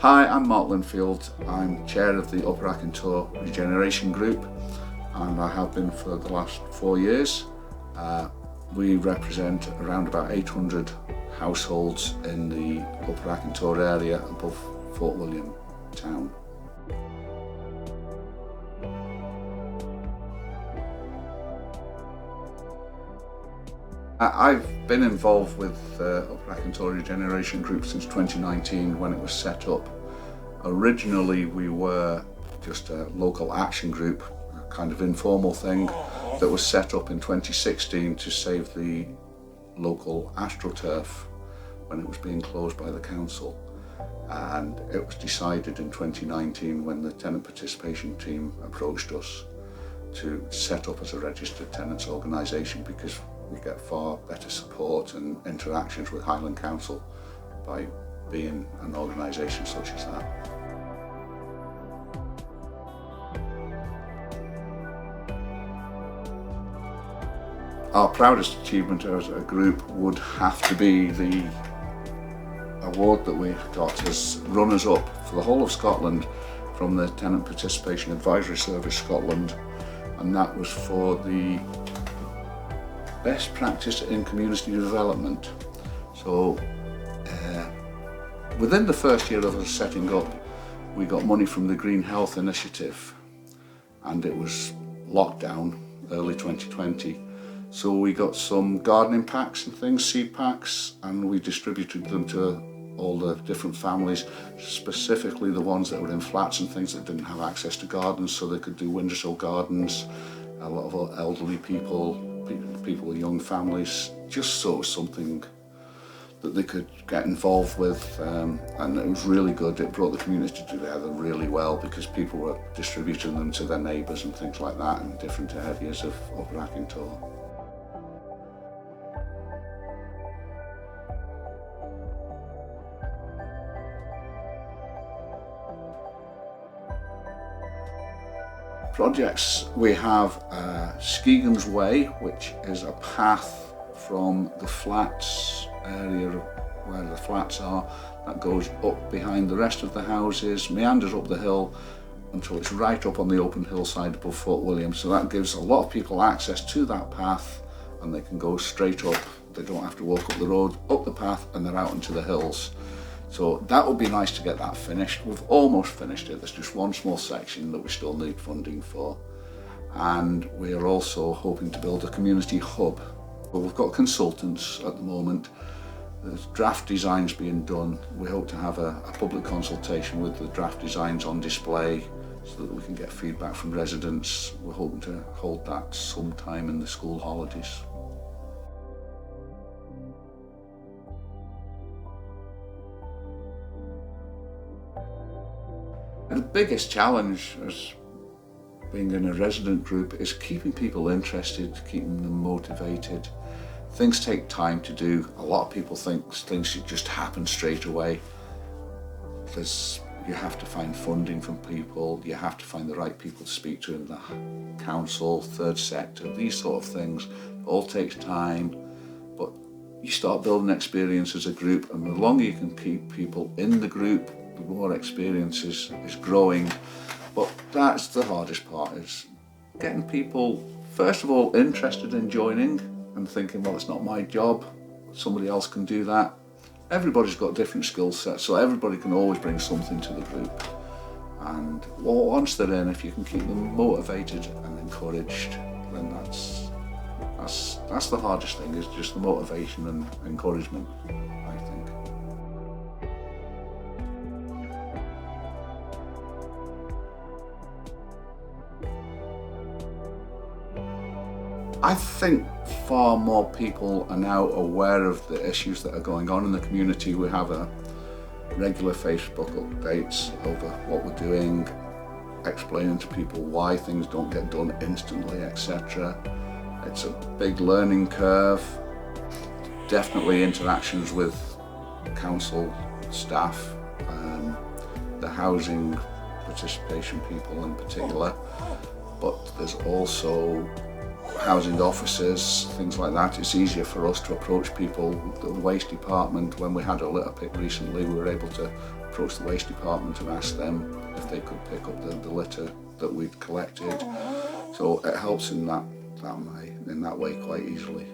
Hi, I'm Mark Linfield. I'm chair of the Upper Achintore Regeneration Group, and I have been for the last 4 years. We represent around about 800 households in the Upper Achintore area above Fort William town. I've been involved with Upper Achintore Regeneration Group since 2019 when it was set up. Originally we were just a local action group, a kind of informal thing that was set up in 2016 to save the local AstroTurf when it was being closed by the council. And it was decided in 2019 when the tenant participation team approached us to set up as a registered tenants organisation, because we get far better support and interactions with Highland Council by being an organisation such as that. Our proudest achievement as a group would have to be the award that we got as runners-up for the whole of Scotland from the Tenant Participation Advisory Service Scotland, and that was for the best practice in community development. So within the first year of us setting up, we got money from the Green Health Initiative, and it was lockdown early 2020. So we got some gardening packs and things, seed packs, and we distributed them to all the different families, specifically the ones that were in flats and things that didn't have access to gardens, so they could do windowsill gardens. A lot of elderly people with young families, just so it was something that they could get involved with, and it was really good. It brought the community together really well because people were distributing them to their neighbours and things like that in different areas of Upper Achintore. Projects, we have Skegan's Way, which is a path from the flats area where the flats are, that goes up behind the rest of the houses, meanders up the hill until it's right up on the open hillside above Fort William. So that gives a lot of people access to that path, and they can go straight up. They don't have to walk up the road, up the path, and they're out into the hills. So that would be nice to get that finished. We've almost finished it. There's just one small section that we still need funding for. And we are also hoping to build a community hub. But we've got consultants at the moment. There's draft designs being done. We hope to have a public consultation with the draft designs on display so that we can get feedback from residents. We're hoping to hold that sometime in the school holidays. The biggest challenge as being in a resident group is keeping people interested, keeping them motivated. Things take time to do. A lot of people think things should just happen straight away. You have to find funding from people, you have to find the right people to speak to in the council, third sector, these sort of things. It all takes time, but you start building experience as a group, and the longer you can keep people in the group, the more experience is growing. But that's the hardest part, is getting people, first of all, interested in joining and thinking, well, it's not my job, somebody else can do that. Everybody's got different skill sets, so everybody can always bring something to the group. And once they're in, if you can keep them motivated and encouraged, then that's the hardest thing, is just the motivation and encouragement, I think. I think far more people are now aware of the issues that are going on in the community. We have a regular Facebook updates over what we're doing, explaining to people why things don't get done instantly, etc. It's a big learning curve. Definitely interactions with council staff, the housing participation people in particular, but there's also housing officers, things like that. It's easier for us to approach people. The waste department, when we had a litter pick recently, we were able to approach the waste department and ask them if they could pick up the litter that we'd collected. So it helps in that way quite easily.